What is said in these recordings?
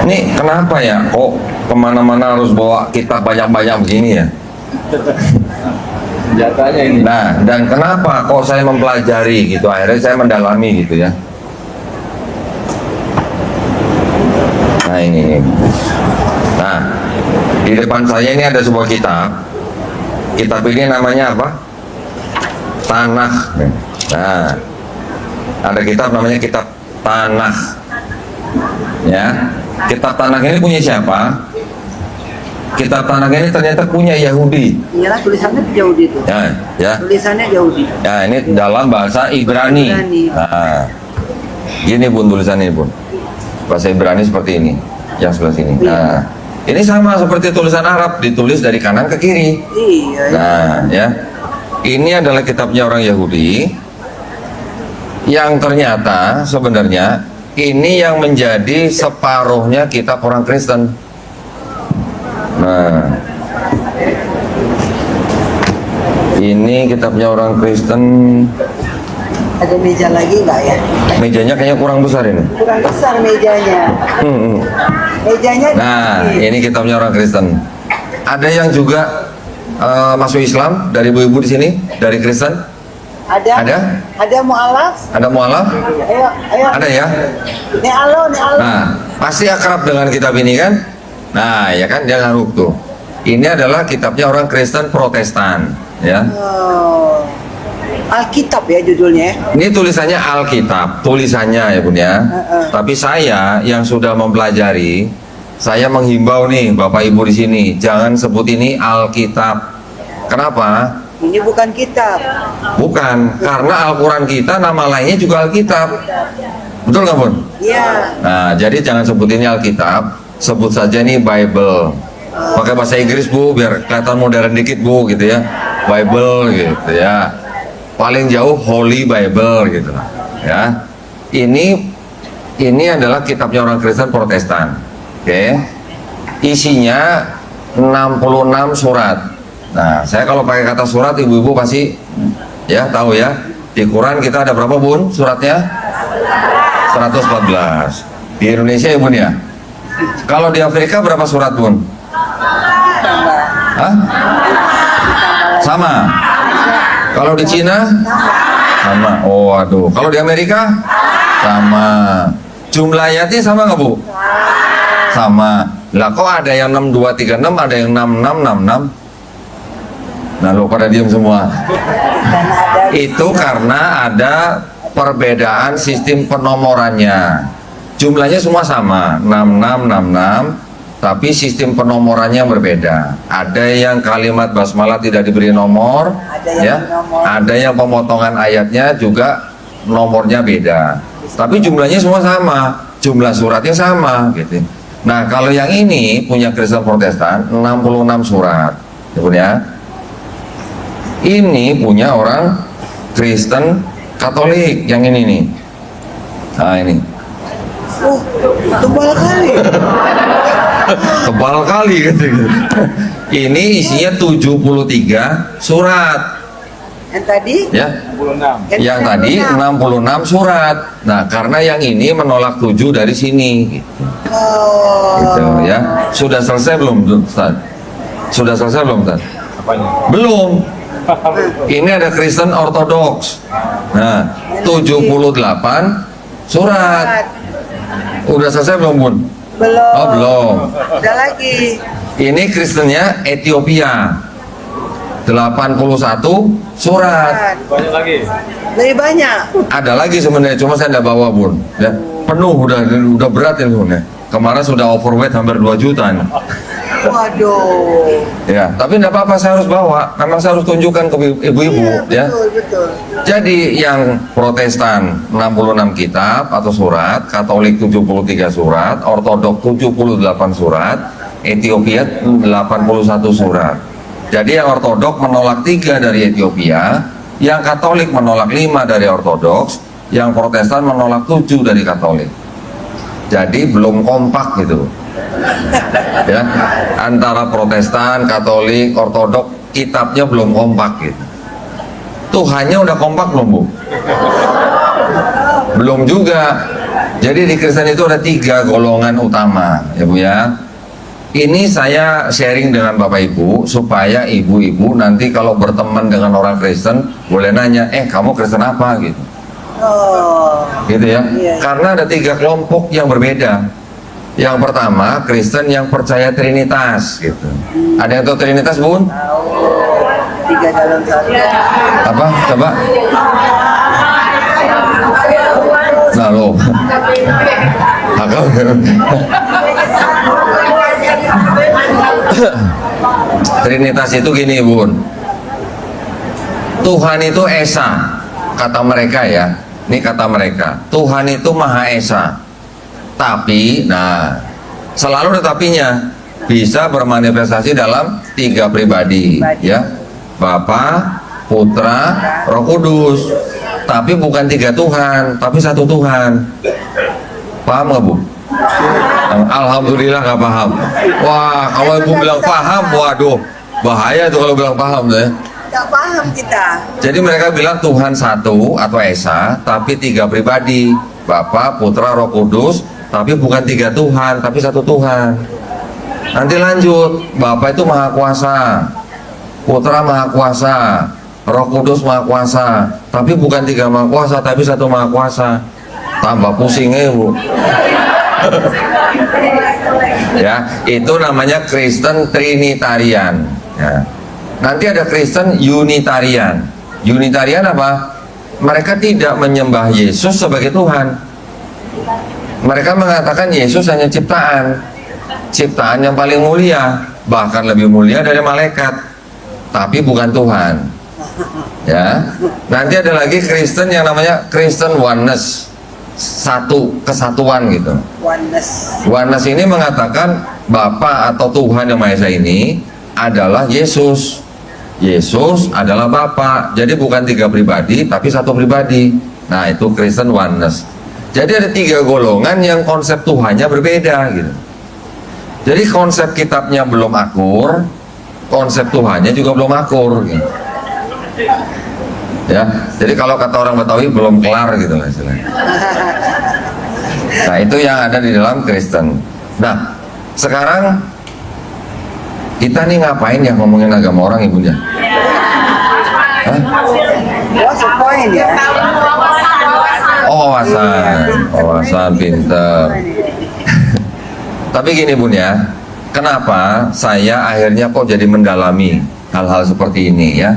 Nih kenapa ya kok kemana-mana harus bawa kitab banyak-banyak begini ya? Senjatanya ini. Nah, dan kenapa kok saya mempelajari gitu, akhirnya saya mendalami gitu ya. Nah ini. Nah, di depan saya ini ada sebuah kitab. Kitab ini namanya apa? Tanakh. Nah, ada kitab namanya kitab Tanakh. Ya, kitab Tanakh ini punya siapa? Kitab Tanakh ini ternyata punya Yahudi. Iyalah tulisannya Yahudi itu. Ya. Tulisannya Yahudi. Ya, ini dalam bahasa Ibrani. Nah, gini Bun tulisannya Bun. Bahasa Ibrani seperti ini, yang sebelah sini. Nah, ini sama seperti tulisan Arab, ditulis dari kanan ke kiri. Iya. Nah, ya. Ini adalah kitabnya orang Yahudi yang ternyata sebenarnya ini yang menjadi separuhnya kitab orang Kristen. Nah, ini kitabnya orang Kristen. Ada meja lagi nggak ya? Mejanya kayaknya kurang besar ini. Kurang besar mejanya. Mejanya. Nah, ini kitabnya orang Kristen. Ada yang juga masuk Islam dari ibu-ibu di sini, dari Kristen? Ada. Ada mualaf. Ada mualaf? Ayo, ayo. Ada ya? Nih alo. Nah, pasti akrab dengan kitab ini kan? Nah, ya kan dia ngaruk tuh. Ini adalah kitabnya orang Kristen Protestan, ya. Oh. Alkitab ya judulnya. Ini tulisannya Alkitab, tulisannya ya Bun ya. Tapi saya yang sudah mempelajari, saya menghimbau nih Bapak Ibu di sini, jangan sebut ini Alkitab. Kenapa? Ini bukan kitab. Bukan, karena Al-Quran kita nama lainnya juga Alkitab. Betul nggak Bun? Iya. Nah, jadi jangan sebut ini Alkitab, sebut saja ini Bible. Pakai bahasa Inggris Bu, biar kelihatan modern dikit Bu, gitu ya. Bible gitu ya. Paling jauh Holy Bible gitu ya. Ini adalah kitabnya orang Kristen Protestan. Oke. Isinya 66 surat. Nah, saya kalau pakai kata surat ibu-ibu pasti ya tahu ya. Di Quran kita ada berapa Bun suratnya? 114. Di Indonesia ya Bun ya. Kalau di Afrika berapa surat Bun? Hah? Sama. Kalau di Cina? Sama. Oh aduh. Kalau di Amerika? Sama. Jumlah ayatnya sama nggak Bu? Sama. Lah kok ada yang 6236, ada yang 6666? Nah lo pada diam semua. Itu karena ada perbedaan sistem penomorannya. Jumlahnya semua sama, 6666, tapi sistem penomorannya berbeda. Ada yang kalimat basmalah tidak diberi nomor, ada yang pemotongan ayatnya juga nomornya beda. Tapi jumlahnya semua sama, jumlah suratnya sama gitu. Nah, kalau yang ini punya Kristen Protestan 66 surat, ya. Ini punya orang Kristen Katolik yang ini nih. Nah, ini. Tebal kali. Tebal kali gitu. Ini isinya 73 surat. Yang tadi? Ya. 66. Yang tadi 66 surat. Nah, karena yang ini menolak 7 dari sini gitu. Gitu ya. Sudah selesai belum, Ustaz? Sudah selesai belum, Ustaz? Apanya? Belum. Ini ada Kristen Ortodoks. Nah, 78 surat. Udah selesai belum, Bun? Belum. Oh, belum. Ada lagi. Ini Kristennya Ethiopia. 81 surat. Banyak lagi. Lebih banyak. Ada lagi sebenarnya, cuma saya tidak bawa, Bun. Ya, penuh udah berat ini, Bun. Ya. Kemarin sudah overweight hampir 2 juta. Nih. Waduh. Ya, tapi tidak apa-apa, saya harus bawa. Memang saya harus tunjukkan ke ibu-ibu, ya. Betul. Jadi yang Protestan 66 kitab atau surat, Katolik 73 surat, Ortodok 78 surat, Ethiopia 81 surat. Jadi yang Ortodok menolak 3 dari Ethiopia, yang Katolik menolak 5 dari Ortodoks, yang Protestan menolak 7 dari Katolik. Jadi belum kompak gitu. Ya, antara Protestan, Katolik, Ortodok, kitabnya belum kompak gitu. Tuhannya udah kompak belum, Bu? Belum juga. Jadi di Kristen itu ada 3 golongan utama, ya Bu ya. Ini saya sharing dengan Bapak Ibu supaya ibu-ibu nanti kalau berteman dengan orang Kristen boleh nanya, kamu Kristen apa gitu. Oh. Gitu ya. Iya. Karena ada 3 kelompok yang berbeda. Yang pertama, Kristen yang percaya Trinitas gitu. Ada yang tahu Trinitas, Bun? Tahu. 3 dalam 1. Apa? Coba. Nah lo. Trinitas itu gini, Bun. Tuhan itu Esa, kata mereka ya. Ini kata mereka. Tuhan itu Maha Esa. Tapi, selalu ada tapinya. Bisa bermanifestasi dalam 3 pribadi, ya. Bapa, Putra, Roh Kudus. Tapi bukan 3 Tuhan, tapi 1 Tuhan. Paham nggak, Bu? Alhamdulillah nggak paham. Wah, kalau ibu bilang paham, waduh, bahaya tuh kalau bilang paham deh. Gak paham kita. Jadi mereka bilang Tuhan 1 atau Esa, tapi 3 pribadi, Bapa, Putra, Roh Kudus, tapi bukan 3 Tuhan, tapi 1 Tuhan. Nanti lanjut, Bapa itu Maha Kuasa, Putra Maha Kuasa, Roh Kudus Maha Kuasa, tapi bukan 3 Maha Kuasa, tapi 1 Maha Kuasa. Tambah pusingnya, Bu. Ya, itu namanya Kristen Trinitarian. Ya. Nanti ada Kristen Unitarian. Unitarian apa? Mereka tidak menyembah Yesus sebagai Tuhan. Mereka mengatakan Yesus hanya ciptaan, ciptaan yang paling mulia, bahkan lebih mulia dari malaikat, tapi bukan Tuhan. Ya. Nanti ada lagi Kristen yang namanya Kristen Oneness, kesatuan gitu. Oneness ini mengatakan Bapa atau Tuhan yang Maha Esa ini adalah Yesus. Yesus adalah Bapa. Jadi bukan 3 pribadi, tapi 1 pribadi. Nah, itu Kristen Oneness. Jadi ada 3 golongan yang konsep Tuhannya berbeda gitu. Jadi konsep kitabnya belum akur, konsep Tuhannya juga belum akur gitu. Ya, jadi kalau kata orang Betawi belum kelar gitu lah istilahnya. Nah, itu yang ada di dalam Kristen. Nah, sekarang kita nih ngapain ya ngomongin agama orang, ibunya? Hah? What's the point ya? Oh, wawasan pinter. Tapi gini, Bun ya, kenapa saya akhirnya kok jadi mendalami hal-hal seperti ini ya?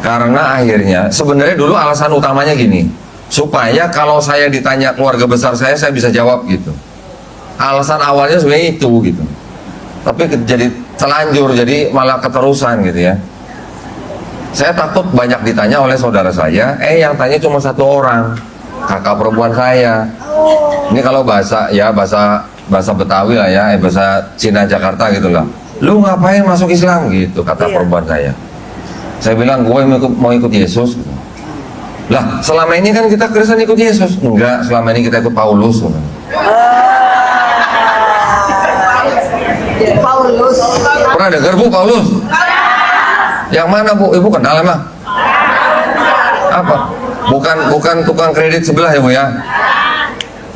Karena akhirnya sebenarnya dulu alasan utamanya gini, supaya kalau saya ditanya keluarga besar saya bisa jawab gitu. Alasan awalnya sebenarnya itu gitu. Tapi jadi telanjur, jadi malah keterusan gitu ya. Saya takut banyak ditanya oleh saudara saya, yang tanya cuma 1 orang, kakak perempuan saya. Ini kalau bahasa Betawi lah ya, bahasa Cina Jakarta gitu lah. Lu ngapain masuk Islam gitu, kata perempuan saya. Saya bilang gue mau ikut Yesus. Lah, selama ini kan kita Kristen ikut Yesus. Enggak, selama ini kita ikut Paulus. Paulus. Pernah dengar, Bu, Paulus? Yang mana, Bu? Ibu kenal emang? Apa? Bukan tukang kredit sebelah ya, Bu ya?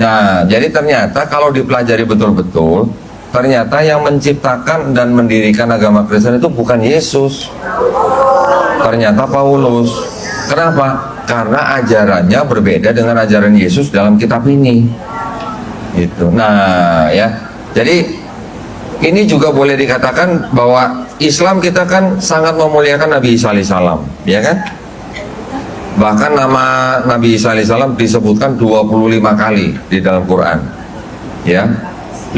Nah, jadi ternyata kalau dipelajari betul-betul, ternyata yang menciptakan dan mendirikan agama Kristen itu bukan Yesus. Ternyata Paulus. Kenapa? Karena ajarannya berbeda dengan ajaran Yesus dalam kitab ini. Itu. Nah, ya. Jadi ini juga boleh dikatakan bahwa Islam kita kan sangat memuliakan Nabi Isa alaihissalam, ya kan? Bahkan nama Nabi Isa alaihissalam disebutkan 25 kali di dalam Quran, ya.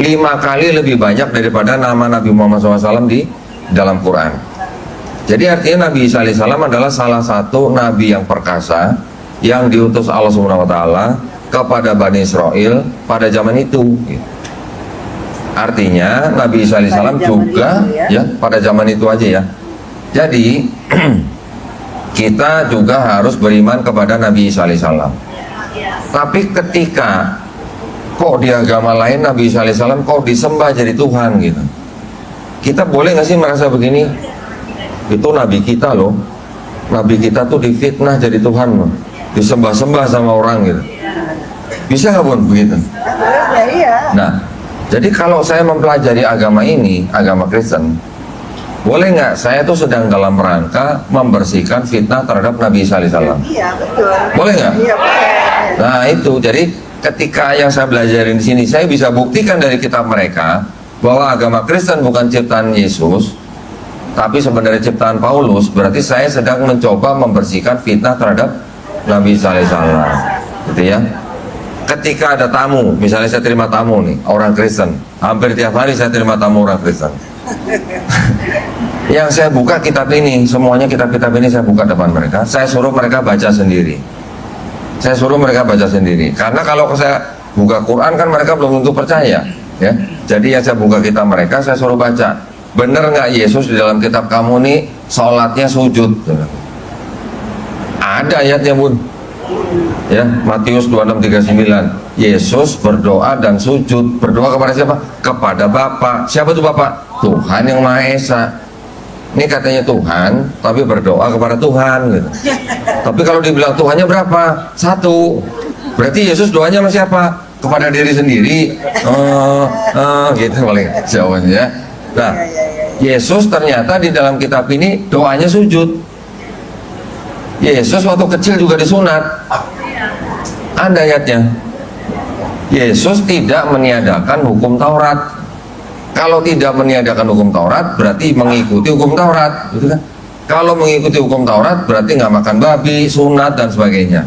5 kali lebih banyak daripada nama Nabi Muhammad SAW di dalam Quran. Jadi artinya Nabi Isa alaihissalam adalah salah satu Nabi yang perkasa yang diutus Allah Subhanahu Wa Taala kepada Bani Israel pada zaman itu. Artinya Nabi Isa alaihissalam juga ya pada zaman itu aja ya. Jadi kita juga harus beriman kepada Nabi Isa alaihissalam. Tapi ketika kok di agama lain Nabi Isa alaihissalam kok disembah jadi Tuhan gitu, kita boleh nggak sih merasa begini? Itu Nabi kita loh. Nabi kita tuh difitnah jadi Tuhan loh, disembah-sembah sama orang gitu. Bisa nggak Bun begitu? Harusnya iya. Nah, jadi kalau saya mempelajari agama ini, agama Kristen, boleh nggak saya tuh sedang dalam rangka membersihkan fitnah terhadap Nabi Isa alaihissalam? Iya, betul. Boleh nggak? Iya, boleh. Nah itu, jadi ketika yang saya belajarin di sini, saya bisa buktikan dari kitab mereka bahwa agama Kristen bukan ciptaan Yesus, tapi sebenarnya ciptaan Paulus. Berarti saya sedang mencoba membersihkan fitnah terhadap Nabi Isa alaihissalam, gitu ya. Ketika ada tamu, misalnya saya terima tamu nih, orang Kristen, hampir tiap hari saya terima tamu orang Kristen. Yang saya buka kitab ini, semuanya kitab-kitab ini saya buka depan mereka, saya suruh mereka baca sendiri. Saya suruh mereka baca sendiri, karena kalau saya buka Quran kan mereka belum tentu percaya, ya. Jadi yang saya buka kitab mereka, saya suruh baca. Bener nggak Yesus di dalam kitab kamu nih sholatnya sujud? Ada ayatnya Bun. Ya, Matius 26:39. Yesus berdoa dan sujud. Berdoa kepada siapa? Kepada Bapa. Siapa itu Bapa? Tuhan yang Maha Esa. Ini katanya Tuhan, tapi berdoa kepada Tuhan gitu. Tapi kalau dibilang Tuhannya berapa? Satu. Berarti Yesus doanya sama siapa? Kepada diri sendiri. Gitu paling jawabannya. Nah, Yesus ternyata di dalam kitab ini doanya sujud. Yesus waktu kecil juga disunat. Ada ayatnya. Yesus tidak meniadakan hukum Taurat. Kalau tidak meniadakan hukum Taurat berarti mengikuti hukum Taurat, gitu kan? Kalau mengikuti hukum Taurat berarti nggak makan babi, sunat dan sebagainya.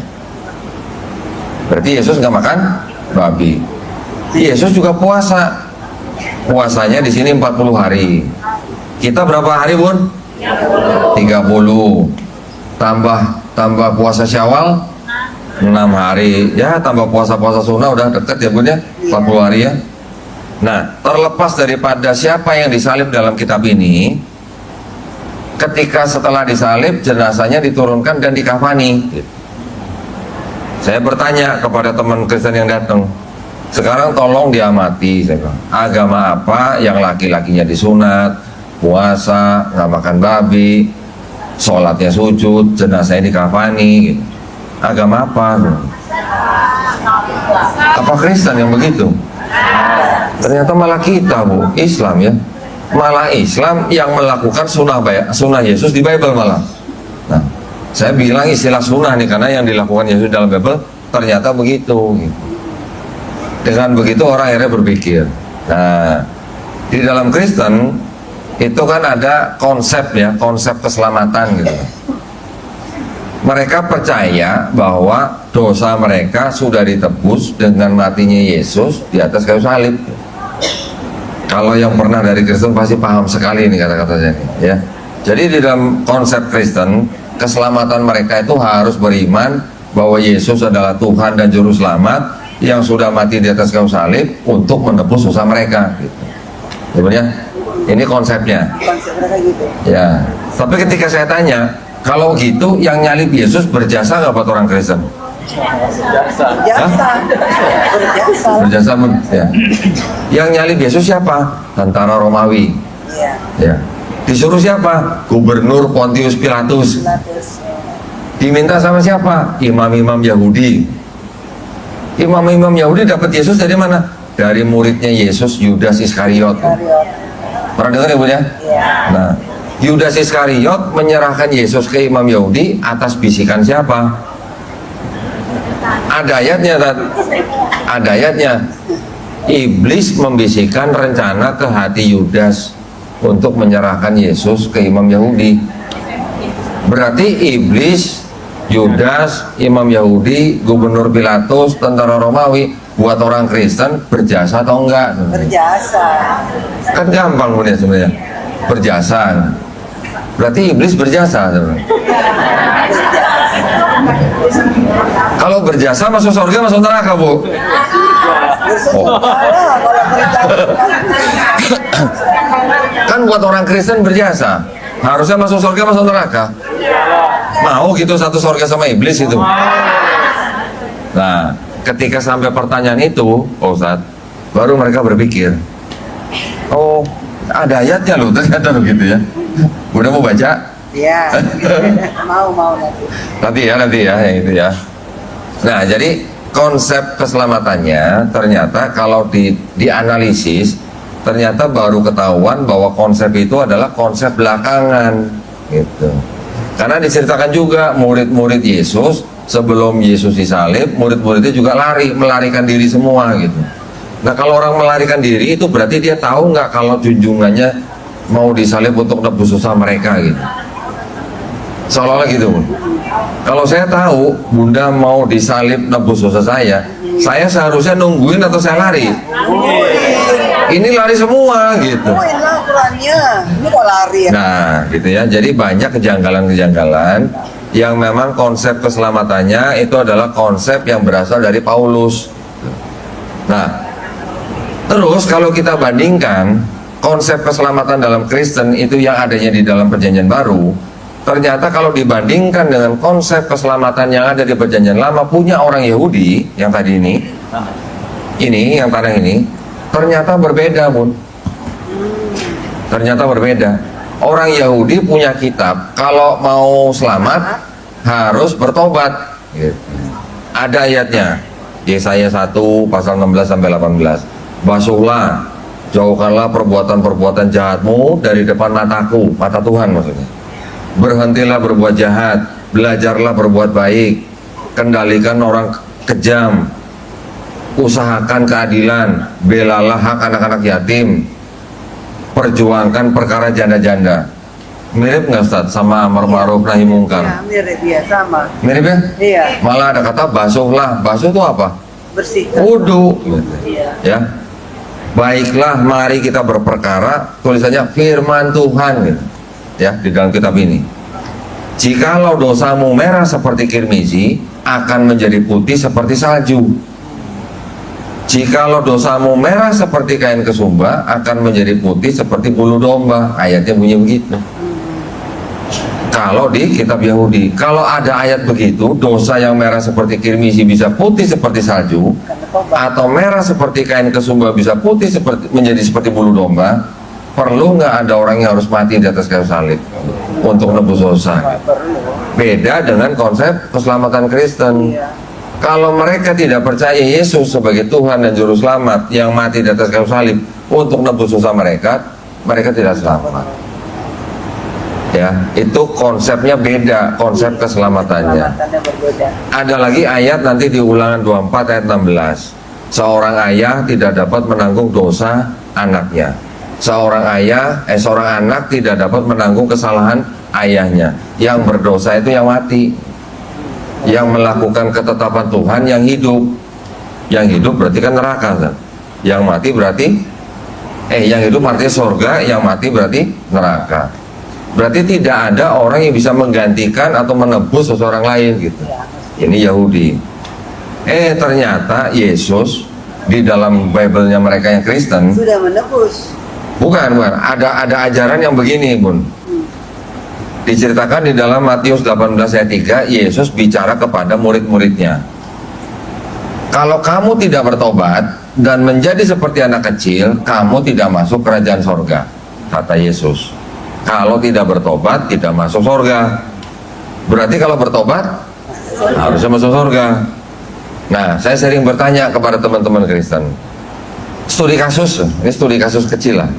Berarti Yesus nggak makan babi. Yesus juga puasa. Puasanya di sini 40 hari. Kita berapa hari Bun? 30. Tambah puasa Syawal 6 hari, ya tambah puasa sunnah udah deket ya Bun ya, 40 hari ya. Nah, terlepas daripada siapa yang disalib dalam kitab ini, ketika setelah disalib jenazahnya diturunkan dan dikafani. Saya bertanya kepada teman Kristen yang datang, sekarang tolong diamati, saya bilang, agama apa yang laki-lakinya disunat, puasa, nggak makan babi, sholatnya sujud, jenazahnya dikafani, gitu. Agama apa? Apa Kristen yang begitu? Ternyata malah kita Bu, Islam ya. Malah Islam yang melakukan sunnah Yesus di Bible malah. Nah, saya bilang istilah sunnah nih karena yang dilakukan Yesus dalam Bible ternyata begitu. Gitu. Dengan begitu orang akhirnya berpikir. Nah, di dalam Kristen itu kan ada konsep ya, konsep keselamatan gitu. Mereka percaya bahwa dosa mereka sudah ditebus dengan matinya Yesus di atas kayu salib. Kalau yang pernah dari Kristen pasti paham sekali ini kata-katanya ya. Jadi di dalam konsep Kristen, keselamatan mereka itu harus beriman bahwa Yesus adalah Tuhan dan Juru Selamat yang sudah mati di atas kayu salib untuk menebus dosa mereka gitu. Ya, ini konsepnya. Konsep mereka gitu. Ya, tapi ketika saya tanya, kalau gitu yang nyalib Yesus berjasa nggak buat orang Kristen? Berjasa. Berjasa, ya. Yang nyalib Yesus siapa? Tentara Romawi. Iya. Ya. Disuruh siapa? Gubernur Pontius Pilatus. Diminta sama siapa? Imam-imam Yahudi. Imam-imam Yahudi dapat Yesus dari mana? Dari muridnya Yesus, Yudas Iskariot. Pernah dengar ya Bu ya? Nah, Yudas Iskariot menyerahkan Yesus ke Imam Yahudi atas bisikan siapa? Ada ayatnya, ada ayatnya. Iblis membisikkan rencana ke hati Yudas untuk menyerahkan Yesus ke Imam Yahudi. Berarti iblis, Yudas, Imam Yahudi, Gubernur Pilatus, tentara Romawi buat orang Kristen berjasa atau enggak? Berjasa. Kan gampang punya sebenarnya. Berjasa. Berarti iblis berjasa sebenarnya. Kalau berjasa masuk surga masuk neraka Bu? Oh. Kan buat orang Kristen berjasa, harusnya masuk surga masuk neraka. Mau gitu satu surga sama iblis itu. Nah, ketika sampai pertanyaan itu, Pak Ustadz, baru mereka berpikir, oh ada ayatnya loh ternyata begitu ya. Udah mau baca? Iya. Mau nanti. Nanti ya yang itu ya. Nah, jadi konsep keselamatannya ternyata kalau dianalisis ternyata baru ketahuan bahwa konsep itu adalah konsep belakangan gitu. Karena diceritakan juga murid-murid Yesus sebelum Yesus disalib, murid-muridnya juga melarikan diri semua gitu. Nah kalau orang melarikan diri itu berarti dia tahu nggak kalau junjungannya mau disalib untuk nebus dosa mereka gitu. Seolah-olah gitu. Kalau saya tahu Bunda mau disalib nebus dosa saya seharusnya nungguin atau saya lari? Ini lari semua gitu. Tungguin lah Qurannya. Ini kok lari ya? Nah gitu ya, jadi banyak kejanggalan-kejanggalan yang memang konsep keselamatannya itu adalah konsep yang berasal dari Paulus. Nah terus kalau kita bandingkan konsep keselamatan dalam Kristen itu yang adanya di dalam Perjanjian Baru, ternyata kalau dibandingkan dengan konsep keselamatan yang ada di Perjanjian Lama punya orang Yahudi yang tadi ini yang tanah ini, ternyata berbeda Bun. Ternyata berbeda. Orang Yahudi punya kitab kalau mau selamat harus bertobat gitu. Ada ayatnya Yesaya 1 pasal 16 sampai 18. Basuhlah, jauhkanlah perbuatan-perbuatan jahatmu dari depan mataku, mata Tuhan maksudnya. Berhentilah berbuat jahat, belajarlah berbuat baik, kendalikan orang kejam, usahakan keadilan, belalah hak anak-anak yatim, perjuangkan perkara janda-janda. Mirip nggak Ustaz sama amar ma'ruf nahi mungkar? Ya, mirip ya, sama. Mirip ya? Iya, Malah ada kata basuhlah. Basuh itu apa? bersihkan. Wudu. Iya. Ya. Baiklah, mari kita berperkara. Tulisannya firman Tuhan gitu. Ya, di dalam kitab ini. Jikalau dosamu merah seperti kirmizi, akan menjadi putih seperti salju. Jikalau dosamu merah seperti kain kesumba, akan menjadi putih seperti bulu domba. Ayatnya bunyi begitu. Kalau di kitab Yahudi, kalau ada ayat begitu, dosa yang merah seperti kirmizi bisa putih seperti salju, atau merah seperti kain kesumba bisa putih menjadi seperti bulu domba, perlu nggak ada orang yang harus mati di atas kayu salib untuk nebus dosa? Beda dengan konsep keselamatan Kristen. Kalau mereka tidak percaya Yesus sebagai Tuhan dan Juru Selamat yang mati di atas kayu salib untuk nebus dosa mereka tidak selamat. Ya, itu konsepnya beda, konsep keselamatannya. Ada lagi ayat nanti di Ulangan 24 ayat 16. Seorang ayah tidak dapat menanggung dosa anaknya. Seorang anak tidak dapat menanggung kesalahan ayahnya. Yang berdosa itu yang mati. Yang melakukan ketetapan Tuhan yang hidup. Yang hidup berarti kan neraka kan? Yang mati berarti yang hidup artinya surga, yang mati berarti neraka. Berarti tidak ada orang yang bisa menggantikan atau menebus seseorang lain gitu. Ini Yahudi. Ternyata Yesus di dalam Bible-nya mereka yang Kristen Sudah menebus. bukan. Ada ajaran yang begini, Bun. Diceritakan di dalam Matius 18 ayat 3, Yesus bicara kepada murid-muridnya. Kalau kamu tidak bertobat dan menjadi seperti anak kecil, kamu tidak masuk kerajaan sorga, kata Yesus. Kalau tidak bertobat, tidak masuk sorga. Berarti kalau bertobat, harusnya masuk sorga. Nah, saya sering bertanya kepada teman-teman Kristen. Ini studi kasus kecil lah.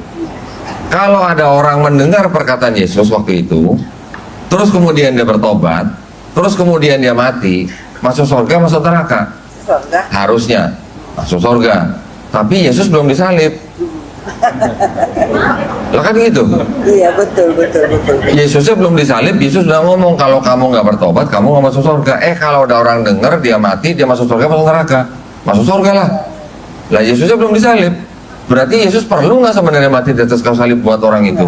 Kalau ada orang mendengar perkataan Yesus waktu itu, terus kemudian dia bertobat, terus kemudian dia mati, masuk sorga, masuk neraka? Surga. Harusnya masuk sorga. Tapi Yesus belum disalib. Lah kan gitu. Iya, betul. Yesusnya belum disalib, Yesus sudah ngomong kalau kamu nggak bertobat, kamu nggak masuk surga. Kalau ada orang dengar dia mati, dia masuk surga, masuk neraka? Masuk surga lah. Lah Yesusnya belum disalib. Berarti Yesus perlu nggak sebenarnya mati di atas kayu salib buat orang itu?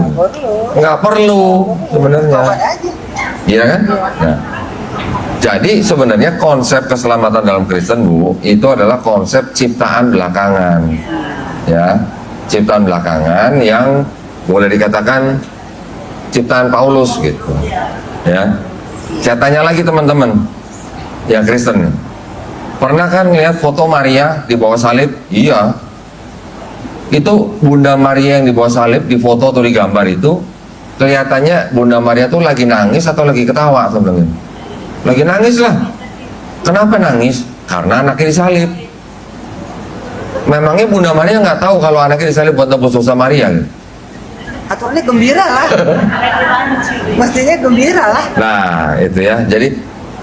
Nggak perlu sebenarnya. Iya kan? Nah, jadi sebenarnya konsep keselamatan dalam Kristen, Bu, itu adalah konsep ciptaan belakangan. Ya. Ciptaan belakangan yang boleh dikatakan ciptaan Paulus gitu ya. Saya tanya lagi teman-teman yang Kristen, pernah kan lihat foto Maria di bawah salib? Iya. Itu Bunda Maria yang di bawah salib di foto atau di gambar itu kelihatannya Bunda Maria tuh lagi nangis atau lagi ketawa sebenarnya? Lagi nangis lah. Kenapa nangis? Karena anaknya disalib. Memangnya Bunda Maria nggak tahu kalau anaknya disalib buat tebus dosa Maria? Atau ini gembira lah. Mestinya gembira lah. Nah, itu ya. Jadi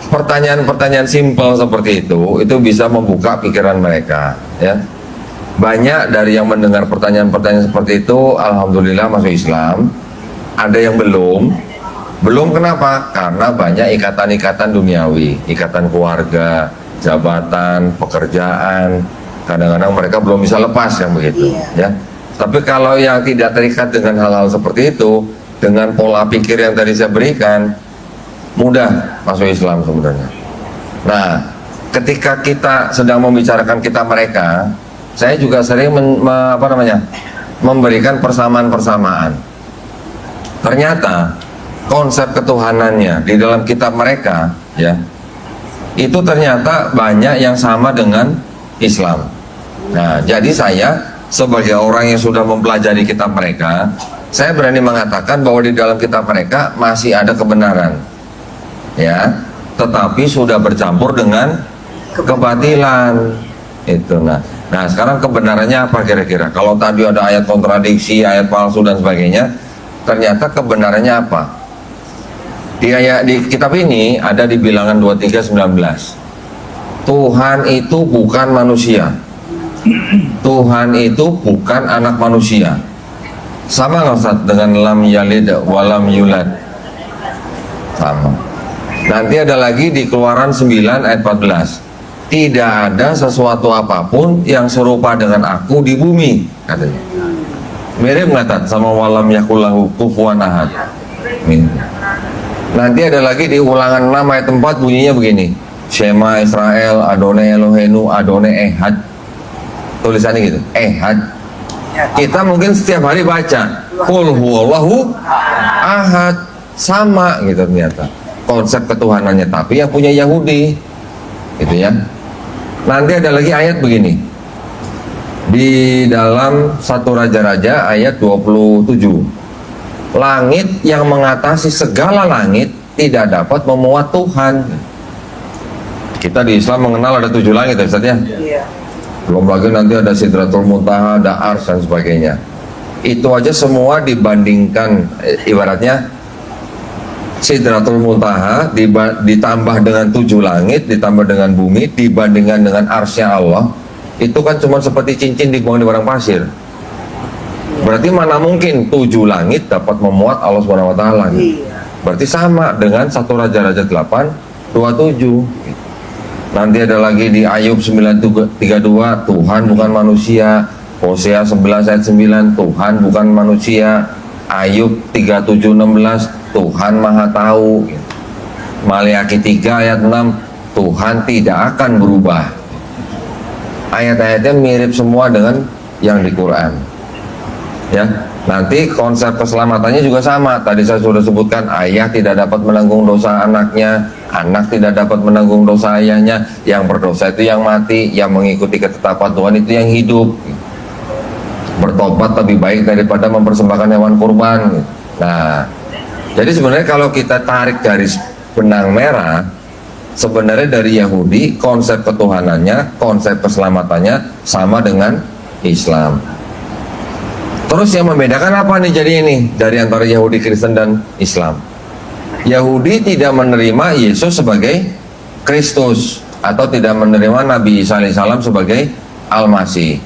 pertanyaan-pertanyaan simpel seperti itu bisa membuka pikiran mereka, ya. Banyak dari yang mendengar pertanyaan-pertanyaan seperti itu, alhamdulillah masuk Islam. Ada yang belum kenapa? Karena banyak ikatan-ikatan duniawi, ikatan keluarga, jabatan, pekerjaan. Kadang-kadang mereka belum bisa lepas yang begitu, ya. Tapi kalau yang tidak terikat dengan hal-hal seperti itu, dengan pola pikir yang tadi saya berikan, mudah masuk Islam sebenarnya. Nah, ketika kita sedang membicarakan kita mereka, saya juga sering memberikan persamaan-persamaan. Ternyata konsep ketuhanannya di dalam kitab mereka, ya, itu ternyata banyak yang sama dengan Islam. Nah, jadi saya sebagai orang yang sudah mempelajari kitab mereka, saya berani mengatakan bahwa di dalam kitab mereka masih ada kebenaran, ya, tetapi sudah bercampur dengan kebatilan itu. Nah sekarang kebenarannya apa kira-kira? Kalau tadi ada ayat kontradiksi, ayat palsu dan sebagainya, ternyata kebenarannya apa? Di kitab ini ada di Bilangan 23:19. Tuhan itu bukan manusia. Tuhan itu bukan anak manusia. Sama nggak Ustaz dengan lam yalid walam yulad? Sama. Nanti ada lagi di Keluaran 9 ayat 14. Tidak ada sesuatu apapun yang serupa dengan aku di bumi, katanya. Mirip nggak Tat sama walam yakullahu kufuwan ahad? Nanti ada lagi di Ulangan 6 ayat 4 bunyinya begini. Shema Israel Adonai Elohenu Adonai Ehad. Tulisannya gitu, Ehad. Kita mungkin setiap hari baca Qul huwallahu ahad, sama gitu ternyata konsep ketuhanannya, tapi yang punya Yahudi gitu ya. Nanti ada lagi ayat begini di dalam 1 Raja-Raja ayat 27. Langit yang mengatasi segala langit tidak dapat memuat Tuhan. Kita di Islam mengenal ada 7 langit ya Ustaz ya? Iya. Belum lagi nanti ada Sidratul Muntaha, ada Ars dan sebagainya. Itu aja semua dibandingkan, ibaratnya Sidratul Muntaha ditambah dengan 7 langit, ditambah dengan bumi, dibandingkan dengan arsnya Allah, itu kan cuma seperti cincin dibuang di padang pasir. Berarti mana mungkin 7 langit dapat memuat Allah SWT. Iya. Berarti sama dengan 1 Raja-Raja 8:27. Nanti ada lagi di Ayub 9:32, Tuhan bukan manusia. Hosea 11 ayat 9, Tuhan bukan manusia. Ayub 37:16, Tuhan maha tahu. Maleakhi 3 ayat 6, Tuhan tidak akan berubah. Ayat-ayatnya mirip semua dengan yang di Quran, ya. Nanti konsep keselamatannya juga sama. Tadi saya sudah sebutkan, ayah tidak dapat menanggung dosa anaknya, anak tidak dapat menanggung dosa ayahnya. Yang berdosa itu yang mati, yang mengikuti ketetapan Tuhan itu yang hidup. Bertobat lebih baik daripada mempersembahkan hewan kurban. Nah, jadi sebenarnya kalau kita tarik garis benang merah, sebenarnya dari Yahudi konsep ketuhanannya, konsep keselamatannya sama dengan Islam. Terus yang membedakan apa nih jadi ini dari antara Yahudi, Kristen dan Islam? Yahudi tidak menerima Yesus sebagai Kristus atau tidak menerima Nabi Isa alaihissalam sebagai Al-Masih.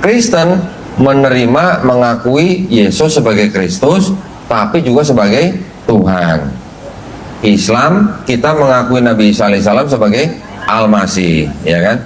Kristen menerima, mengakui Yesus sebagai Kristus tapi juga sebagai Tuhan. Islam kita mengakui Nabi Isa alaihissalam sebagai Al-Masih, ya kan?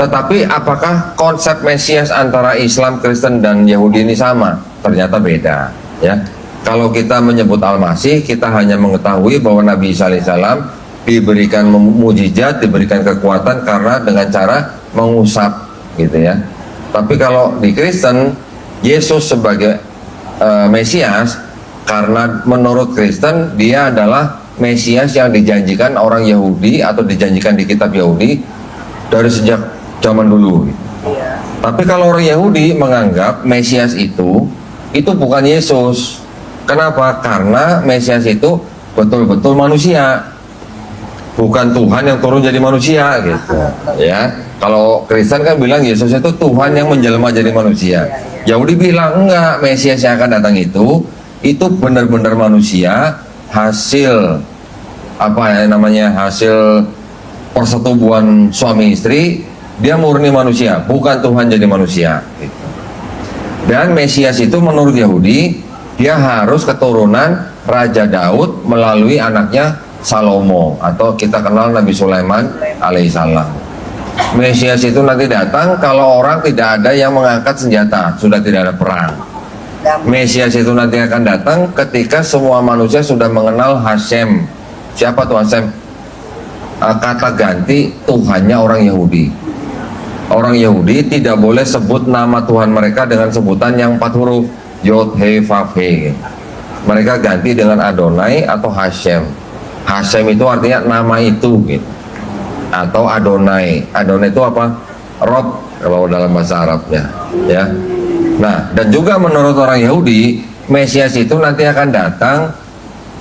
Tetapi apakah konsep Mesias antara Islam, Kristen dan Yahudi ini sama? Ternyata beda, ya. Kalau kita menyebut Al-Masih, kita hanya mengetahui bahwa Nabi Isa alaihissalam diberikan mukjizat, diberikan kekuatan karena dengan cara mengusap, gitu ya. Tapi kalau di Kristen, Yesus sebagai Mesias, karena menurut Kristen dia adalah Mesias yang dijanjikan orang Yahudi atau dijanjikan di kitab Yahudi dari sejak zaman dulu. Tapi kalau orang Yahudi menganggap Mesias itu bukan Yesus. Kenapa? Karena Mesias itu betul-betul manusia, bukan Tuhan yang turun jadi manusia gitu. Ya, kalau Kristen kan bilang Yesus itu Tuhan yang menjelma jadi manusia. Yahudi bilang enggak, Mesias yang akan datang itu benar-benar manusia, hasil apa ya namanya, hasil persetubuhan suami istri, dia murni manusia, bukan Tuhan jadi manusia gitu. Dan Mesias itu menurut Yahudi dia harus keturunan Raja Daud melalui anaknya Salomo, atau kita kenal Nabi Sulaiman alaihissalam. Mesias itu nanti datang kalau orang tidak ada yang mengangkat senjata, sudah tidak ada perang. Mesias itu nanti akan datang ketika semua manusia sudah mengenal Hashem. Siapa tuh Hashem? Kata ganti Tuhannya orang Yahudi. Orang Yahudi tidak boleh sebut nama Tuhan mereka dengan sebutan yang 4 huruf, Yod, He, Vav, He. Mereka ganti dengan Adonai atau Hashem. Hashem itu artinya nama itu gitu. Atau Adonai. Adonai itu apa? Rob kalau dalam bahasa Arabnya, ya. Nah, dan juga menurut orang Yahudi, Mesias itu nanti akan datang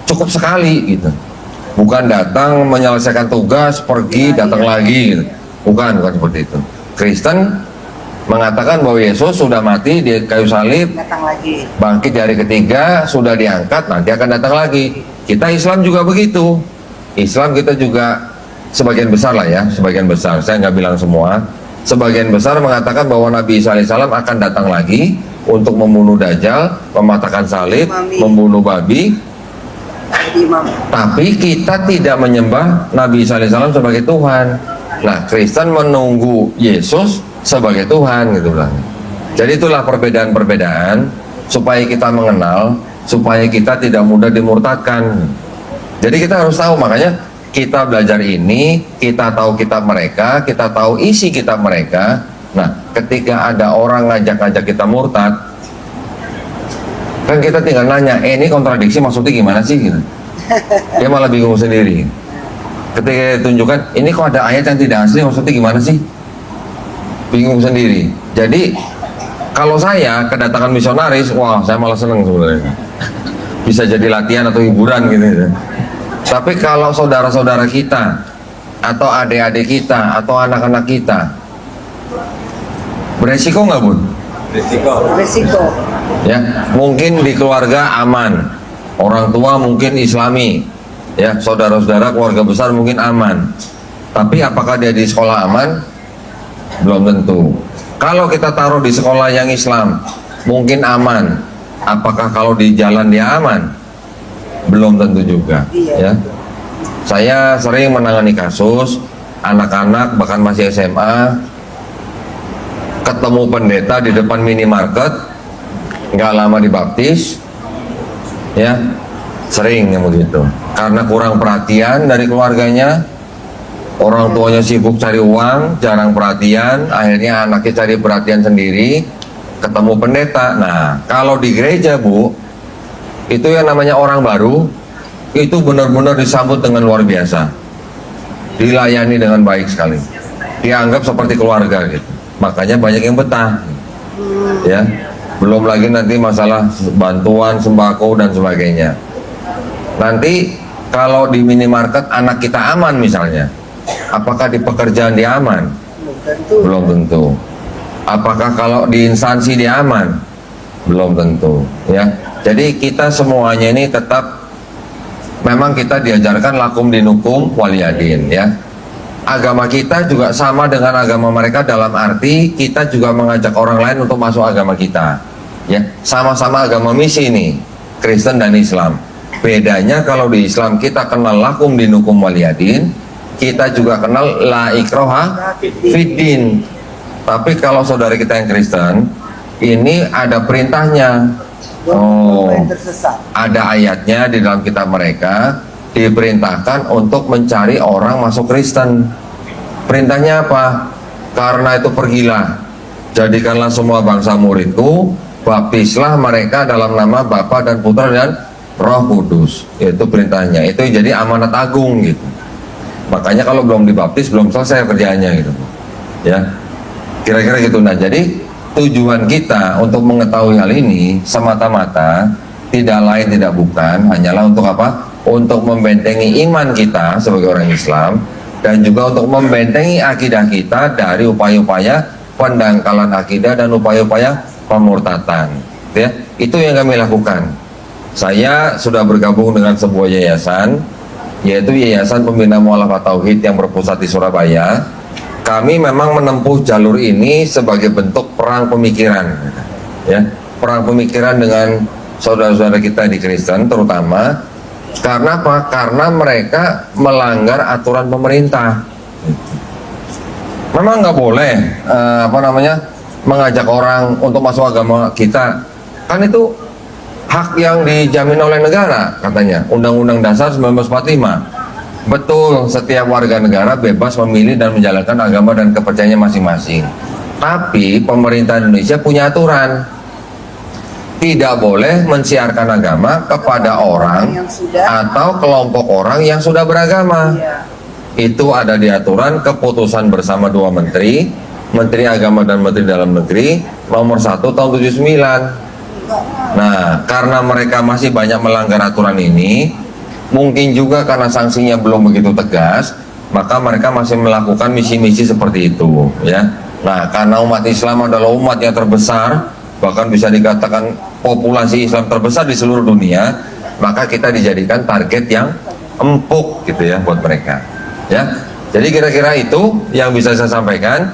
cukup sekali gitu. Bukan datang menyelesaikan tugas, pergi, datang lagi gitu. Bukan seperti itu. Kristen mengatakan bahwa Yesus sudah mati di kayu salib, Datang lagi. bangkit di hari ketiga, sudah diangkat, nanti akan datang lagi. Kita Islam juga begitu. Islam kita juga sebagian besar lah ya, sebagian besar. Saya nggak bilang semua. Sebagian besar mengatakan bahwa Nabi Isa alaihissalam akan datang lagi untuk membunuh Dajjal, mematahkan salib, membunuh babi. Imam. Tapi kita tidak menyembah Nabi Isa alaihissalam sebagai Tuhan. Nah, Kristen menunggu Yesus sebagai Tuhan gitu bilang. Jadi itulah perbedaan-perbedaan supaya kita mengenal, supaya kita tidak mudah dimurtadkan. Jadi kita harus tahu, makanya kita belajar ini, kita tahu kitab mereka, kita tahu isi kitab mereka. Nah, ketika ada orang ngajak-ngajak kita murtad, kan kita tinggal nanya, ini kontradiksi maksudnya gimana sih gitu. Dia malah bingung sendiri. Ketika ditunjukkan, ini kok ada ayat yang tidak asli, maksudnya gimana sih? Bingung sendiri. Jadi kalau saya kedatangan misionaris, wah saya malah seneng sebenarnya. Bisa jadi latihan atau hiburan gitu ya. Tapi kalau saudara-saudara kita atau adik-adik kita atau anak-anak kita, beresiko nggak Bun? Resiko. Ya, mungkin di keluarga aman, orang tua mungkin Islami, ya saudara-saudara keluarga besar mungkin aman. Tapi apakah dia di sekolah aman? Belum tentu. Kalau kita taruh di sekolah yang Islam, mungkin aman. Apakah kalau di jalan dia aman? Belum tentu juga. Ya. Saya sering menangani kasus anak-anak bahkan masih SMA ketemu pendeta di depan minimarket, nggak lama dibaptis, ya sering yang begitu. Karena kurang perhatian dari keluarganya, orang tuanya sibuk cari uang, jarang perhatian, akhirnya anaknya cari perhatian sendiri, ketemu pendeta. Nah, kalau di gereja Bu, itu yang namanya orang baru, itu benar-benar disambut dengan luar biasa, dilayani dengan baik sekali, dianggap seperti keluarga gitu. Makanya banyak yang betah, ya. Belum lagi nanti masalah bantuan sembako dan sebagainya. Nanti kalau di minimarket anak kita aman misalnya, apakah di pekerjaan dia aman? Belum tentu. Apakah kalau di instansi dia aman? Belum tentu, ya. Jadi kita semuanya ini tetap, memang kita diajarkan lakum dinukum waliyadin, ya. Agama kita juga sama dengan agama mereka dalam arti kita juga mengajak orang lain untuk masuk agama kita, ya. Sama-sama agama misi nih, Kristen dan Islam. Bedanya kalau di Islam kita kenal lakum dinukum waliyadin, kita juga kenal la ikroha fiddin. Tapi kalau saudara kita yang Kristen, ini ada perintahnya. Oh, ada ayatnya di dalam kitab mereka, diperintahkan untuk mencari orang masuk Kristen. Perintahnya apa? Karena itu pergilah, jadikanlah semua bangsa muridku, baptislah mereka dalam nama Bapa dan Putra dan Roh Kudus. Itu perintahnya. Itu jadi amanat agung gitu. Makanya kalau belum dibaptis belum selesai kerjaannya gitu, ya. Kira-kira gitu. Nah, jadi tujuan kita untuk mengetahui hal ini semata-mata tidak lain tidak bukan hanyalah untuk apa? untuk membentengi iman kita sebagai orang Islam, dan juga untuk membentengi akidah kita dari upaya-upaya pendangkalan akidah dan upaya-upaya pemurtatan. Ya, itu yang kami lakukan. Saya sudah bergabung dengan sebuah yayasan, yaitu Yayasan Pembina Mu'alafah Tauhid yang berpusat di Surabaya. Kami memang menempuh jalur ini sebagai bentuk perang pemikiran, ya, perang pemikiran dengan saudara-saudara kita di Kristen terutama. Karena apa? Karena mereka melanggar aturan pemerintah. Memang nggak boleh mengajak orang untuk masuk agama kita, kan itu hak yang dijamin oleh negara katanya, Undang-Undang Dasar 1945. Betul, setiap warga negara bebas memilih dan menjalankan agama dan kepercayaannya masing-masing. Tapi pemerintah Indonesia punya aturan, tidak boleh mensiarkan agama kepada orang atau kelompok orang yang sudah beragama. Itu ada di aturan keputusan bersama dua menteri, Menteri Agama dan Menteri Dalam Negeri nomor 1 tahun 79. Nah, karena mereka masih banyak melanggar aturan ini, mungkin juga karena sanksinya belum begitu tegas, maka mereka masih melakukan misi-misi seperti itu, ya. Nah, karena umat Islam adalah umat yang terbesar, bahkan bisa dikatakan populasi Islam terbesar di seluruh dunia, maka kita dijadikan target yang empuk gitu ya buat mereka, ya. Jadi kira-kira itu yang bisa saya sampaikan,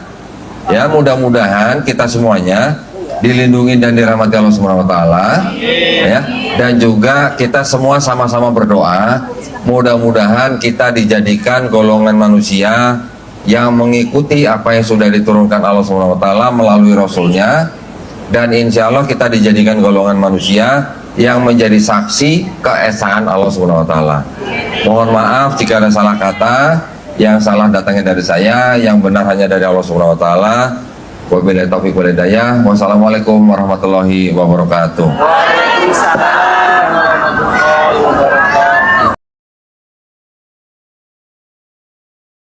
ya. Mudah-mudahan kita semuanya dilindungi dan dirahmati Allah Subhanahu wa taala, ya. Dan juga kita semua sama-sama berdoa, mudah-mudahan kita dijadikan golongan manusia yang mengikuti apa yang sudah diturunkan Allah Subhanahu wa taala melalui Rasulnya, dan insya Allah kita dijadikan golongan manusia yang menjadi saksi keesaan Allah Subhanahu wa taala. Mohon maaf jika ada salah kata, yang salah datangnya dari saya, yang benar hanya dari Allah Subhanahu wa taala. Wabillahi taufiq wal hidayah. Wassalamualaikum warahmatullahi wabarakatuh.